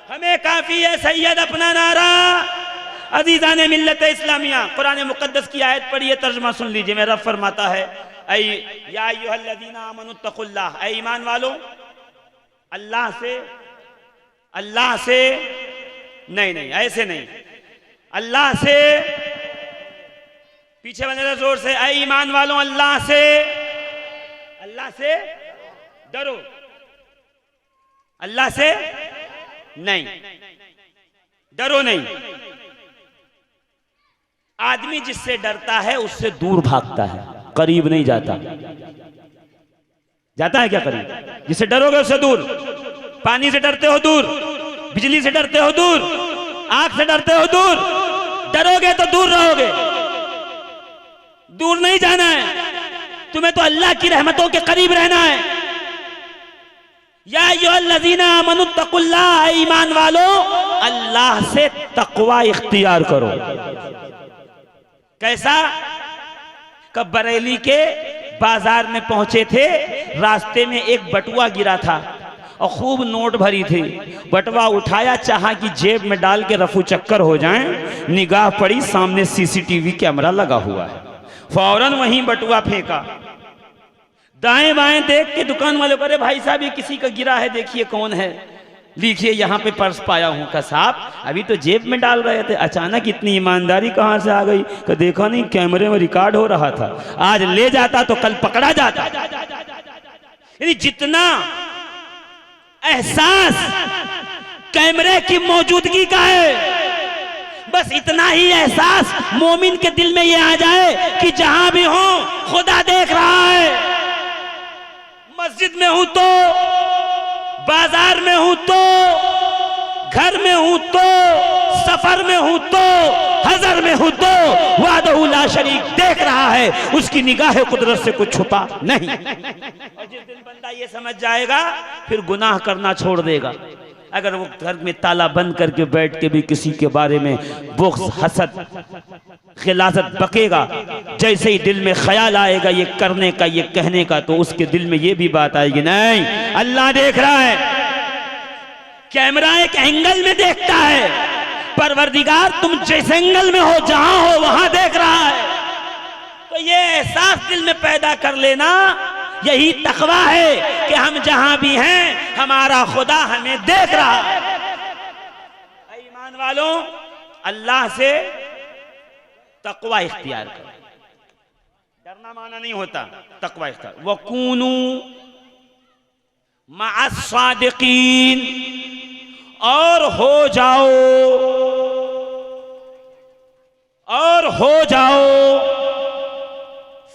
हमें काफी है सैयद अपना नारा। अजीज़ान मिल्लत इस्लामिया, कुरान मुकद्दस की आयत पढ़िए, तर्जुमा सुन लीजिए। मेरा रब फरमाता है या अय्युहल्लज़ीना आमनुत्तकुल्लाह, ऐ ईमान वालों अल्लाह से नहीं ऐसे नहीं, अल्लाह से, पीछे बने जोर से, ऐ ईमान वालों अल्लाह से डरो, अल्लाह से नहीं डरो नहीं। आदमी जिससे डरता है उससे दूर भागता है, करीब नहीं जाता। जाता है क्या करीब? जिससे डरोगे उससे दूर। पानी से डरते हो दूर, बिजली से डरते हो दूर, आग से डरते हो दूर। डरोगे तो दूर रहोगे, दूर नहीं जाना है। तुम्हें तो अल्लाह की रहमतों के करीब रहना है। या अय्युहल्लज़ीना आमनुत्तकुल्लाह, ईमान वालों अल्लाह से तकवा इख्तियार करो। कैसा? कब बरेली के बाजार में पहुंचे थे, रास्ते में एक बटुआ गिरा था और खूब नोट भरी थी। बटुआ उठाया, चाहा कि जेब में डाल के रफू चक्कर हो जाएं, निगाह पड़ी सामने सीसीटीवी कैमरा लगा हुआ है। फौरन वहीं बटुआ फेंका। दाएं बाएं देख के दुकान वाले को, अरे भाई साहब ये किसी का गिरा है, देखिए कौन है, लिखिए यहाँ पे पर्स पाया हूँ। का साहब अभी तो जेब में डाल रहे थे, अचानक इतनी ईमानदारी कहाँ से आ गई? का देखा नहीं कैमरे में रिकॉर्ड हो रहा था, आज ले जाता तो कल पकड़ा जाता। यानी जितना एहसास कैमरे की मौजूदगी का है, बस इतना ही एहसास मोमिन के दिल में ये आ जाए कि जहां भी हो खुदा देख रहा है। मस्जिद में हूं तो, बाजार में हूं तो, घर में हूं तो, सफर में हूं तो, हजर में हूं तो, वादहू ला शरीक देख रहा है। उसकी निगाह कुदरत से कुछ छुपा नहीं। और जिस दिन बंदा ये समझ जाएगा फिर गुनाह करना छोड़ देगा। अगर वो घर में ताला बंद करके बैठ के भी किसी के बारे में बुग़्ज़, हसद, खिलाफत बकेगा, जैसे ही दिल में ख्याल आएगा ये करने का, ये कहने का, तो उसके दिल में ये भी बात आएगी, नहीं अल्लाह देख रहा है। कैमरा एक एंगल में देखता है, परवरदिगार तुम जिस एंगल में हो, जहां हो वहां देख रहा है। तो ये एहसास दिल में पैदा कर लेना, यही तकवा है कि हम जहां भी हैं हमारा खुदा हमें देख रहा है। ईमान वालों अल्लाह से तकवा इख्तियार करो। डरना माना नहीं होता, तकवा इख्तियार। वकूनू मअस सादिकीन, और हो जाओ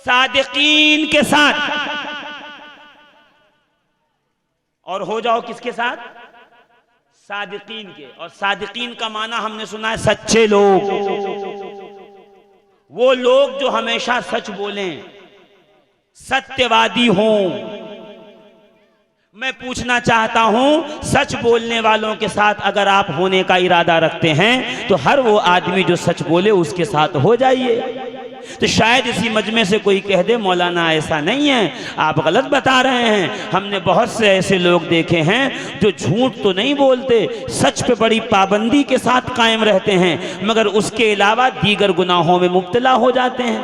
सादिकीन के साथ। और हो जाओ किसके साथ? सादिकीन के। और सादिकीन का माना हमने सुना है सच्चे लोग, वो लोग जो हमेशा सच बोलें, सत्यवादी हों। मैं पूछना चाहता हूं, सच बोलने वालों के साथ अगर आप होने का इरादा रखते हैं तो हर वो आदमी जो सच बोले उसके साथ हो जाइए। तो शायद इसी मजमे से कोई कह दे मौलाना ऐसा नहीं है, आप गलत बता रहे हैं। हमने बहुत से ऐसे लोग देखे हैं जो झूठ तो नहीं बोलते, सच पे बड़ी पाबंदी के साथ कायम रहते हैं, मगर उसके अलावा दीगर गुनाहों में मुब्तला हो जाते हैं।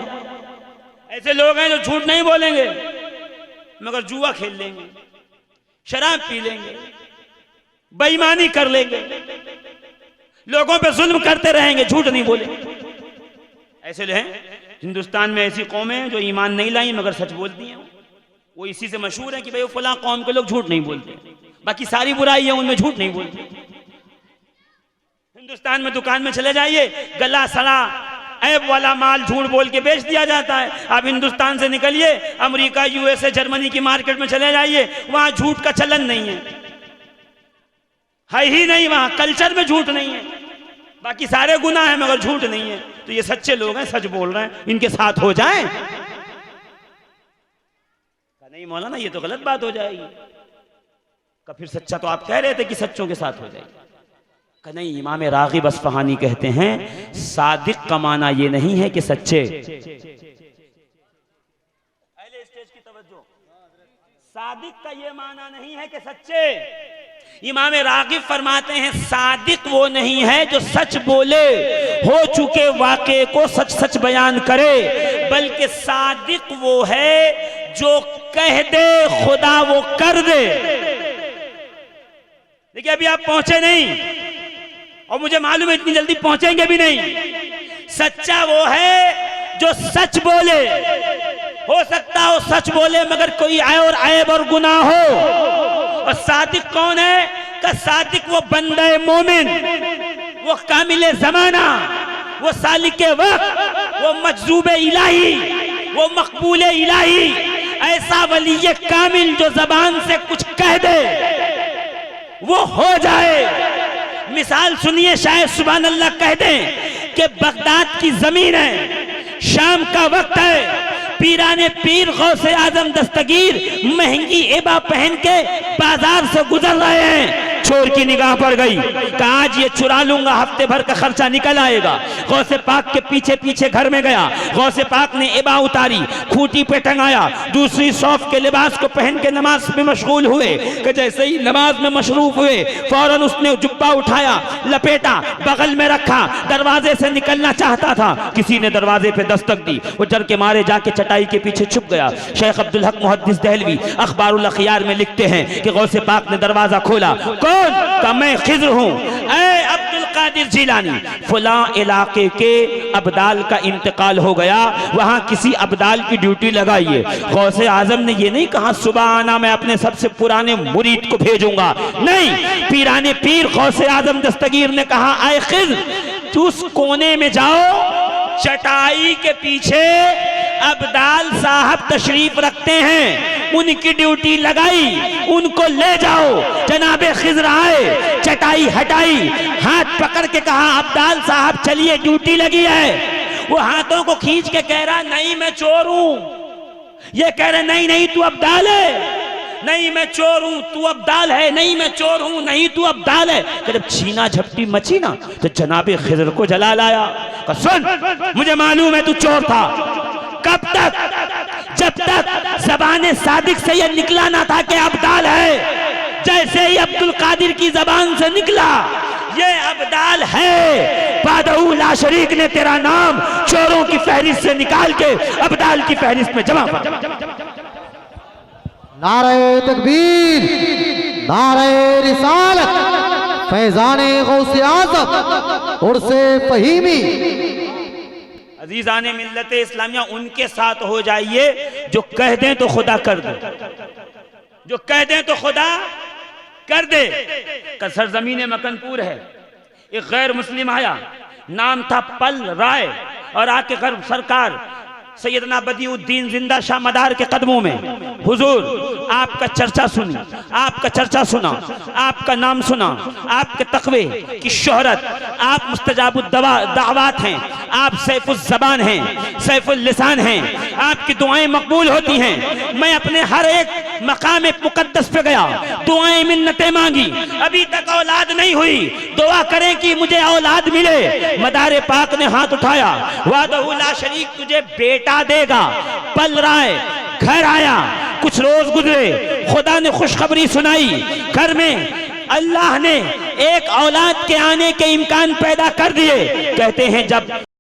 ऐसे लोग हैं जो झूठ नहीं बोलेंगे मगर जुआ खेल लेंगे, शराब पी लेंगे, बेईमानी कर लेंगे, लोगों पे जुल्म करते रहेंगे, झूठ नहीं बोलेंगे। ऐसे हैं हिंदुस्तान में, ऐसी कौमें हैं जो ईमान नहीं लाई मगर सच बोलती हैं। वो इसी से मशहूर है कि भाई वो फलां कौम के लोग झूठ नहीं बोलते, बाकी सारी बुराई है उनमें झूठ नहीं बोलते। हिंदुस्तान में दुकान में चले जाइए, गला सड़ा ऐब वाला माल झूठ बोल के बेच दिया जाता है। आप हिंदुस्तान से निकलिए, अमेरिका, यूएसए, जर्मनी की मार्केट में चले जाइए, वहां झूठ का चलन नहीं है ही नहीं, वहां कल्चर में झूठ नहीं है। बाकी सारे गुनाह है मगर झूठ नहीं है। तो ये सच्चे लोग हैं, सच बोल रहे हैं, इनके साथ हो जाएं। नहीं मौलाना ये तो गलत बात हो जाएगी। का फिर सच्चा तो आप कह रहे थे कि सच्चों के साथ हो जाएगी। का नहीं, इमाम राग़िब अस्फ़हानी कहते हैं सादिक का माना ये नहीं है कि सच्चे। स्टेज की तवज्जो। सादिक का ये माना नहीं है कि सच्चे। इमाम रागिब फरमाते हैं सादिक वो नहीं है जो सच बोले, हो चुके वाक़े को सच सच बयान करे, बल्कि सादिक वो है जो कह दे खुदा वो कर दे। देखिए अभी आप पहुंचे नहीं और मुझे मालूम है इतनी जल्दी पहुंचेंगे भी नहीं। सच्चा वो है जो सच बोले, हो सकता हो सच बोले मगर कोई ऐब और गुनाह हो। और सादिक कौन है? का सादिक वो बंदे मोमिन, वो कामिल जमाना, वो सालिके वक्त, वो मजजूबे इलाही, वो मकबूले इलाही, ऐसा वलीये कामिल जो जबान से कुछ कह दे वो हो जाए। मिसाल सुनिए, शायद सुभान अल्लाह कह दें कि बगदाद की जमीन है, शाम का वक्त है, पीराने पीर गौसे आजम दस्तगीर महंगी एबा पहन के बाजार से गुजर रहे हैं। चोर की निगाह पड़ गई, कहा आज ये चुरा लूंगा, हफ्ते भर का खर्चा निकल आएगा। गौसे पाक के पीछे पीछे घर में गया, गौसे पाक ने एबा उतारी, खूंटी पे टंगाया, दूसरी सौफ के लिबास को पहन के नमाज में मशगूल हुए। कि जैसे ही नमाज में मशरूफ हुए फौरन उसने जुब्बा उठाया, लपेटा, बगल में रखा, दरवाजे से निकलना चाहता था, किसी ने दरवाजे पे दस्तक दी, वो डर के मारे जाके चटाई के पीछे छुप गया। शेख अब्दुल हक मुहद्दिस दहलवी अखबारुल अखयार में लिखते हैं कि गौसे पाक ने दरवाजा खोला, कौन? का मैं खिज़्र हूं, ऐ अब्दुल कादिर जिलानी, फलां इलाके के अब्दाल का इंतकाल हो गया, वहां किसी अब्दाल की ड्यूटी लगाइए। गौसे आजम ने ये नहीं कहा सुबह आना, मैं अपने सबसे पुराने मुरीद को भेजूंगा, नहीं, पीराने पीर गौसे आजम दस्तगीर ने कहा ऐ खिज़्र तू उस कोने में जाओ, चटाई के पीछे अब्दाल साहब तशरीफ रखते हैं, उनकी ड्यूटी लगाई, उनको ले जाओ। जनाबे खिज़्र आए, चटाई हटाई, हाथ पकड़ के कहा अब्दाल साहब चलिए ड्यूटी लगी है। वो हाथों को खींच के कह रहा नहीं मैं चोर हूं, ये कह रहे नहीं नहीं तू अब्दाल है, नहीं मैं चोर हूं तू अब्दाल है, नहीं मैं चोर हूं नहीं तू अब्दाल है। जब छीना झपटी मची ना तो जनाबे खिज़्र को जला लाया, सुन मुझे मालूम है तू चोर था। कब तक? जब तक ज़बान सादिक से यह निकला ना था कि अब्दाल है। जैसे ही अब्दुल कादिर की जबान से निकला ये अब्दाल है, बादहू ला शरीक ने तेरा नाम चोरों की फहरिस्त से निकाल के अब्दाल की फहरिस्त में जमा कर। नारे तकबीर, नारे रिसालत, फैजाने गौसे आज़म उर्से फहीमी। अजीज़ाने मिल्लत इस्लामिया उनके साथ हो जाइए जो कह दें तो खुदा कर दे, जो कह दें तो खुदा कर दे। का सरजमीन मकनपुर है, एक गैर मुस्लिम आया, नाम था पल राय, और आके घर सरकार सैयदना बदिउद्दीन जिंदा शाह मदार के कदमों में हुजूर आपका चर्चा सुनी, आपका चर्चा सुना, आपका नाम सुना, आपके तकवे की शोहरत, आप मुस्तजाबुद दावत हैं, आप सैफुल ज़बान हैं, सैफुल लिसान हैं, आपकी दुआएं मकबूल होती हैं। मैं अपने हर एक मकाम मुकद्दस पे गया, दुआएं मिन्नतें मांगी, अभी तक औलाद नहीं हुई, दुआ करें कि मुझे औलाद मिले। मदार पाक ने हाथ उठाया, वादहू ला शरीक तुझे बेटा देगा। पल राय घर आया, कुछ रोज गुजरे, खुदा ने खुशखबरी सुनाई, घर में अल्लाह ने एक औलाद के आने के इम्कान पैदा कर दिए। कहते हैं जब